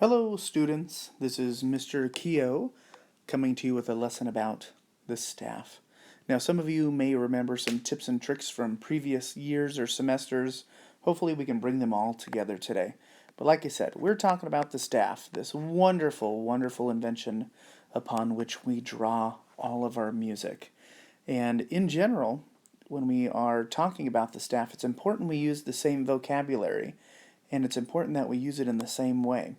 Hello students, this is Mr. Keogh coming to you with a lesson about the staff. Now some of you may remember some tips and tricks from previous years or semesters. Hopefully we can bring them all together today. But like I said, we're talking about the staff, this wonderful, wonderful invention upon which we draw all of our music. And in general, when we are talking about the staff, it's important we use the same vocabulary, and it's important that we use it in the same way.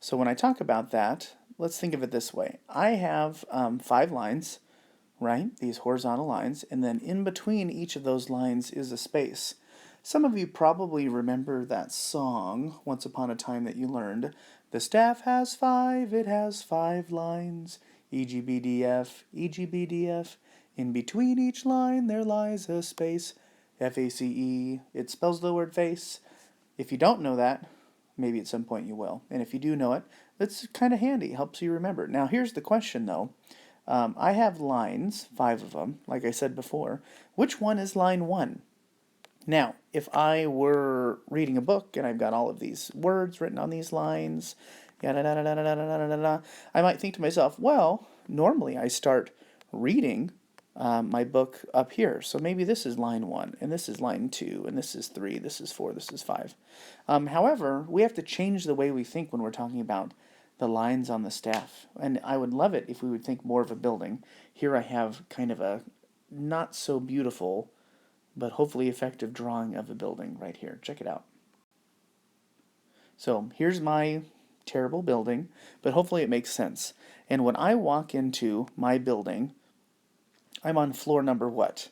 So when I talk about that, let's think of it this way. I have 5 lines, right? These horizontal lines, and then in between each of those lines is a space. Some of you probably remember that song, Once Upon a Time, that you learned. The staff has 5, it has 5 lines. E, G, B, D, F, E, G, B, D, F. In between each line there lies a space. F-A-C-E, it spells the word face. If you don't know that, maybe at some point you will. And if you do know it, it's kind of handy. It helps you remember. Now, here's the question, though. I have lines, 5 of them, like I said before. Which one is line 1? Now, if I were reading a book and I've got all of these words written on these lines, I might think to myself, well, normally I start reading my book up here. So maybe this is line 1, and this is line 2, and this is 3, this is 4, this is 5. However, we have to change the way we think when we're talking about the lines on the staff. And I would love it if we would think more of a building. Here I have kind of a not so beautiful, but hopefully effective drawing of a building right here. Check it out. So here's my terrible building, but hopefully it makes sense. And when I walk into my building, I'm on floor number what?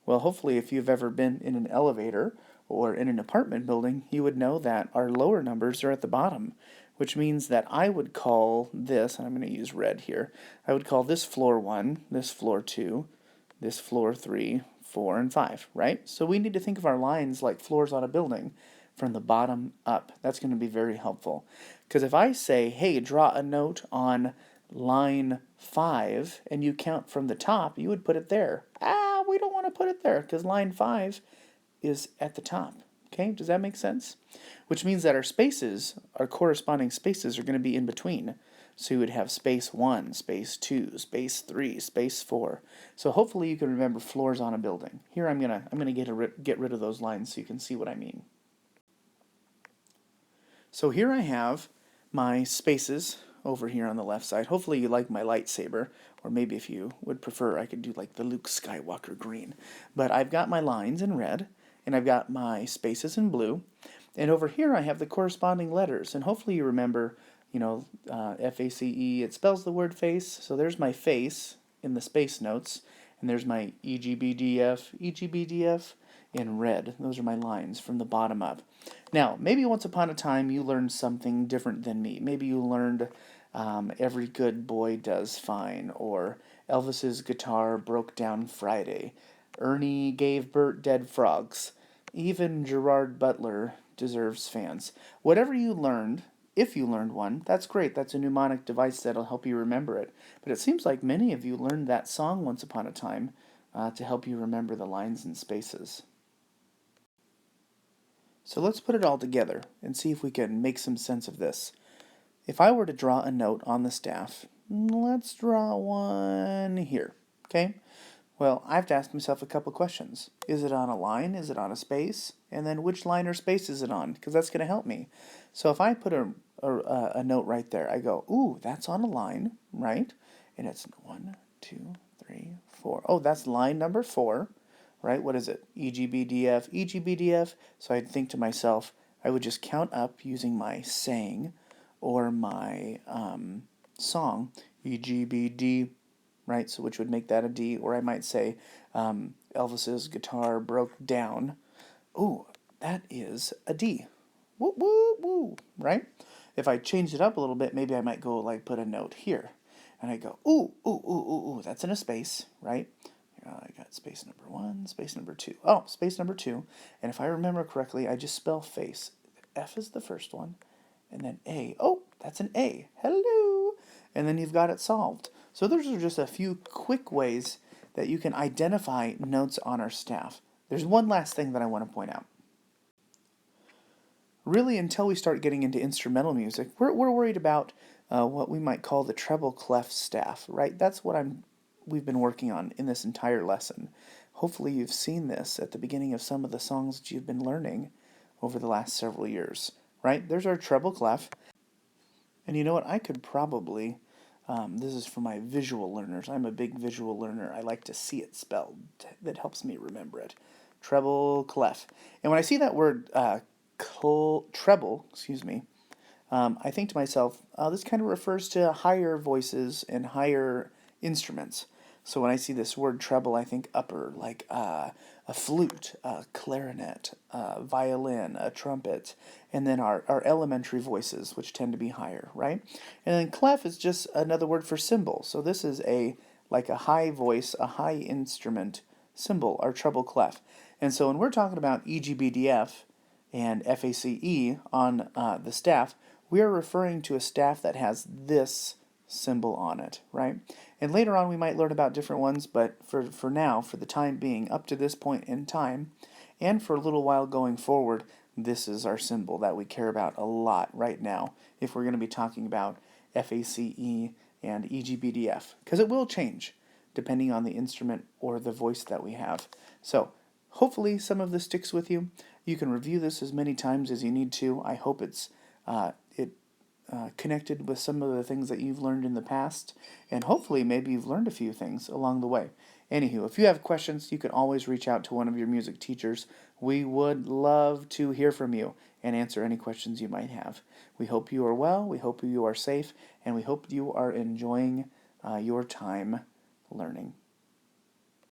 Well, hopefully if you've ever been in an elevator or in an apartment building, you would know that our lower numbers are at the bottom, which means that I would call this, and I'm going to use red here, I would call this floor 1, this floor 2, this floor 3, 4, and 5, right? So we need to think of our lines like floors on a building from the bottom up. That's going to be very helpful. Because if I say, hey, draw a note on line 5, and you count from the top, you would put it there. We don't want to put it there because line 5 is at the top. Okay, does that make sense? Which means that our spaces, our corresponding spaces, are going to be in between. So you would have space 1, space 2, space 3, space 4. So hopefully you can remember floors on a building. Here I'm gonna get rid of those lines so you can see what I mean. So here I have my spaces over here on the left side. Hopefully you like my lightsaber, or maybe if you would prefer, I could do like the Luke Skywalker green. But I've got my lines in red, and I've got my spaces in blue, and over here I have the corresponding letters, and hopefully you remember, F-A-C-E, it spells the word face, so there's my face in the space notes, and there's my E-G-B-D-F, E-G-B-D-F in red. Those are my lines from the bottom up. Now, maybe once upon a time you learned something different than me. Maybe you learned Every Good Boy Does Fine, or Elvis's guitar broke down Friday, Ernie gave Bert dead frogs, even Gerard Butler deserves fans. Whatever you learned, if you learned one, that's great. That's a mnemonic device that'll help you remember it. But it seems like many of you learned that song once upon a time to help you remember the lines and spaces. So let's put it all together and see if we can make some sense of this. If I were to draw a note on the staff, let's draw one here, okay? Well, I have to ask myself a couple questions. Is it on a line? Is it on a space? And then which line or space is it on? Because that's going to help me. So if I put a note right there, I go, ooh, that's on a line, right? And it's 1, 2, 3, 4. Oh, that's line number 4, right? What is it? E-G-B-D-F, E-G-B-D-F. So I'd think to myself, I would just count up using my saying or my song, E-G-B-D, right? So which would make that a D, or I might say Elvis's guitar broke down. Ooh, that is a D. Woo, woo, woo, right? If I changed it up a little bit, maybe I might go like put a note here. And I go, ooh, ooh, ooh, ooh, ooh, that's in a space, right? I got space number 1, space number 2. Oh, space number 2. And if I remember correctly, I just spell face. F is the first one, and then A. Oh, that's an A. Hello. And then you've got it solved. So those are just a few quick ways that you can identify notes on our staff. There's one last thing that I want to point out. really until we start getting into instrumental music, we're worried about what we might call the treble clef staff, right? That's what we've been working on in this entire lesson. Hopefully you've seen this at the beginning of some of the songs that you've been learning over the last several years, right? There's our treble clef. And you know what? I could probably, this is for my visual learners. I'm a big visual learner. I like to see it spelled. That helps me remember it. Treble clef. And when I see that word treble, excuse me, I think to myself, this kind of refers to higher voices and higher instruments. So when I see this word treble, I think upper, like a flute, a clarinet, a violin, a trumpet, and then our elementary voices, which tend to be higher, right? And then clef is just another word for cymbal. So this is like a high voice, a high instrument cymbal, our treble clef. And so when we're talking about EGBDF and FACE on the staff, we are referring to a staff that has this symbol on it, right? And later on we might learn about different ones, but for now, for the time being, up to this point in time, and for a little while going forward, this is our symbol that we care about a lot right now if we're going to be talking about FACE and EGBDF, because it will change depending on the instrument or the voice that we have. So hopefully some of this sticks with you. You can review this as many times as you need to. I hope it's connected with some of the things that you've learned in the past, and hopefully maybe you've learned a few things along the way. Anywho, if you have questions, you can always reach out to one of your music teachers. We would love to hear from you and answer any questions you might have. We hope you are well, we hope you are safe, and we hope you are enjoying your time learning.